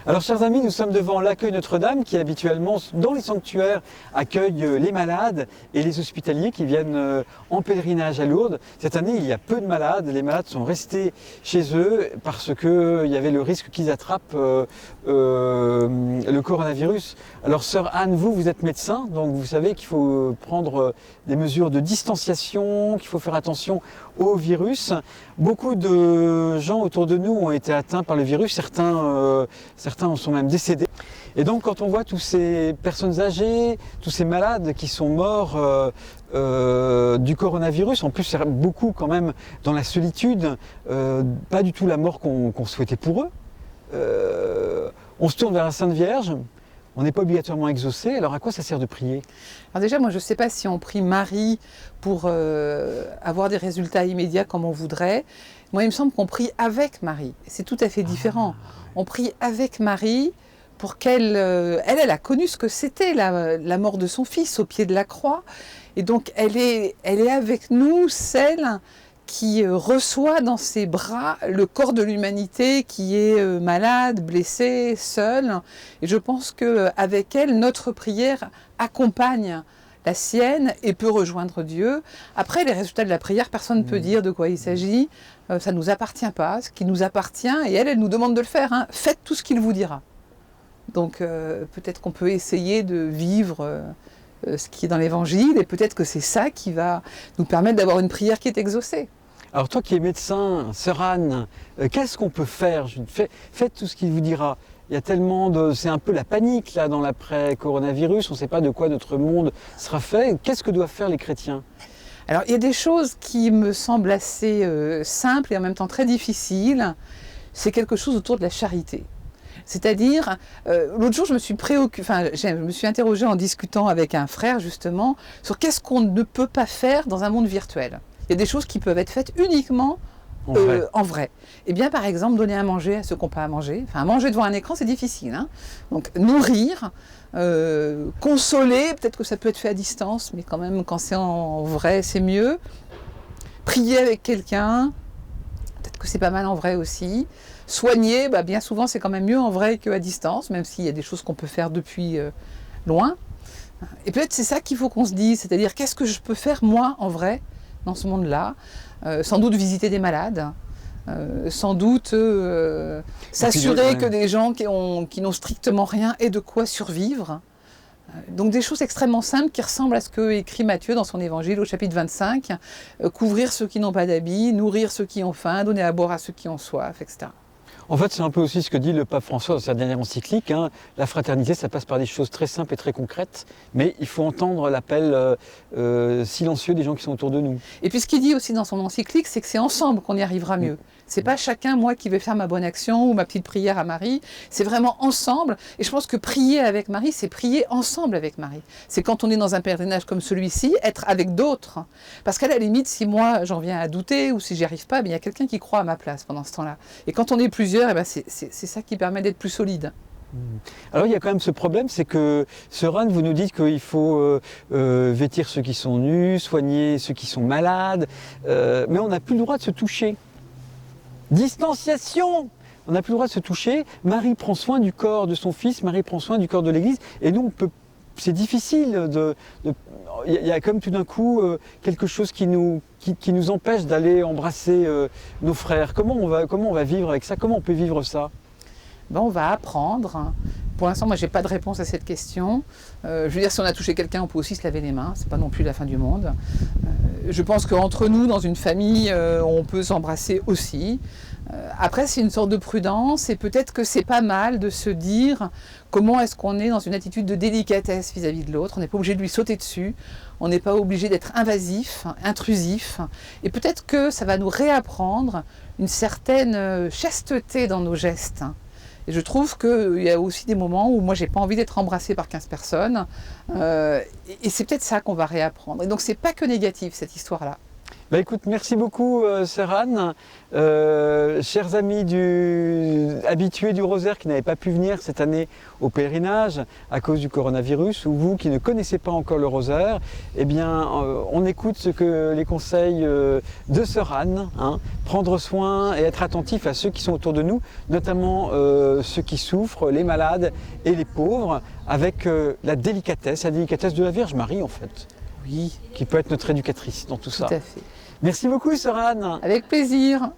Alors chers amis, nous sommes devant l'accueil Notre-Dame qui habituellement dans les sanctuaires accueille les malades et les hospitaliers qui viennent en pèlerinage à Lourdes. Cette année il y a peu de malades, les malades sont restés chez eux parce qu'il y avait le risque qu'ils attrapent le coronavirus. Alors sœur Anne, vous êtes médecin, donc vous savez qu'il faut prendre des mesures de distanciation, qu'il faut faire attention au virus. Beaucoup de gens autour de nous ont été atteints par le virus, certains en sont même décédés. Et donc quand on voit toutes ces personnes âgées, tous ces malades qui sont morts du coronavirus, en plus c'est beaucoup quand même dans la solitude, pas du tout la mort qu'on souhaitait pour eux, on se tourne vers la Sainte Vierge. On n'est pas obligatoirement exaucé, alors à quoi ça sert de prier? Alors déjà, moi je ne sais pas si on prie Marie pour avoir des résultats immédiats comme on voudrait. Moi il me semble qu'on prie avec Marie, c'est tout à fait différent. On prie avec Marie pour qu'elle elle a connu ce que c'était la mort de son fils au pied de la croix. Et donc elle est avec nous, celle qui reçoit dans ses bras le corps de l'humanité qui est malade, blessé, seul. Et je pense qu'avec elle, notre prière accompagne la sienne et peut rejoindre Dieu. Après, les résultats de la prière, personne ne peut dire de quoi il s'agit. Ça ne nous appartient pas. Ce qui nous appartient, et elle nous demande de le faire. Hein. Faites tout ce qu'il vous dira. Donc peut-être qu'on peut essayer de vivre ce qui est dans l'Évangile, et peut-être que c'est ça qui va nous permettre d'avoir une prière qui est exaucée. Alors toi qui es médecin, sœur Anne, qu'est-ce qu'on peut faire? Faites tout ce qu'il vous dira. Il y a tellement de... C'est un peu la panique là dans l'après-coronavirus, on ne sait pas de quoi notre monde sera fait. Qu'est-ce que doivent faire les chrétiens? Alors il y a des choses qui me semblent assez simples et en même temps très difficiles. C'est quelque chose autour de la charité. C'est-à-dire, l'autre jour je me suis interrogée en discutant avec un frère justement sur qu'est-ce qu'on ne peut pas faire dans un monde virtuel. Il y a des choses qui peuvent être faites uniquement en vrai. Eh bien, par exemple, donner à manger à ceux qui n'ont pas à manger. Enfin, manger devant un écran, c'est difficile. Hein. Donc, nourrir, consoler, peut-être que ça peut être fait à distance, mais quand même, quand c'est en vrai, c'est mieux. Prier avec quelqu'un, peut-être que c'est pas mal en vrai aussi. Soigner, bien souvent, c'est quand même mieux en vrai qu'à distance, même s'il y a des choses qu'on peut faire depuis loin. Et peut-être c'est ça qu'il faut qu'on se dise, c'est-à-dire qu'est-ce que je peux faire moi en vrai dans ce monde-là, sans doute visiter des malades, sans doute s'assurer que des gens qui n'ont strictement rien aient de quoi survivre. Donc des choses extrêmement simples qui ressemblent à ce que écrit Matthieu dans son évangile au chapitre 25, couvrir ceux qui n'ont pas d'habits, nourrir ceux qui ont faim, donner à boire à ceux qui ont soif, etc. En fait, c'est un peu aussi ce que dit le pape François dans sa dernière encyclique. Hein. La fraternité, ça passe par des choses très simples et très concrètes, mais il faut entendre l'appel silencieux des gens qui sont autour de nous. Et puis ce qu'il dit aussi dans son encyclique, c'est que c'est ensemble qu'on y arrivera mieux. C'est pas chacun, moi, qui vais faire ma bonne action ou ma petite prière à Marie. C'est vraiment ensemble. Et je pense que prier avec Marie, c'est prier ensemble avec Marie. C'est quand on est dans un pèlerinage comme celui-ci, être avec d'autres. Parce qu'à la limite, si moi, j'en viens à douter ou si j'y arrive pas, il y a quelqu'un qui croit à ma place pendant ce temps-là. Et quand on est plusieurs, c'est ça qui permet d'être plus solide. Alors il y a quand même ce problème, c'est que sœur Anne, vous nous dites qu'il faut vêtir ceux qui sont nus, soigner ceux qui sont malades, mais on n'a plus le droit de se toucher. Distanciation! On n'a plus le droit de se toucher. Marie prend soin du corps de son fils, Marie prend soin du corps de l'Église, et nous, c'est difficile. Il y a comme tout d'un coup quelque chose qui nous empêche d'aller embrasser nos frères. Comment on va vivre avec ça? Comment on peut vivre ça? On va apprendre. Pour l'instant, moi, je n'ai pas de réponse à cette question. Je veux dire, si on a touché quelqu'un, on peut aussi se laver les mains. Ce n'est pas non plus la fin du monde. Je pense qu'entre nous, dans une famille, on peut s'embrasser aussi. Après, c'est une sorte de prudence et peut-être que c'est pas mal de se dire comment est-ce qu'on est dans une attitude de délicatesse vis-à-vis de l'autre. On n'est pas obligé de lui sauter dessus. On n'est pas obligé d'être invasif, intrusif. Et peut-être que ça va nous réapprendre une certaine chasteté dans nos gestes. Et je trouve qu'il y a aussi des moments où moi j'ai pas envie d'être embrassée par 15 personnes et c'est peut-être ça qu'on va réapprendre. Et donc c'est pas que négatif cette histoire-là. Bah écoute, merci beaucoup sœur Anne. Chers amis habitués du rosaire qui n'avaient pas pu venir cette année au pèlerinage à cause du coronavirus, ou vous qui ne connaissez pas encore le rosaire, eh bien on écoute les conseils de sœur Anne, hein, prendre soin et être attentif à ceux qui sont autour de nous, notamment ceux qui souffrent, les malades et les pauvres, avec la délicatesse de la Vierge Marie en fait. Oui, Qui peut être notre éducatrice dans tout ça. tout à fait. Merci beaucoup, sœur Anne. Avec plaisir.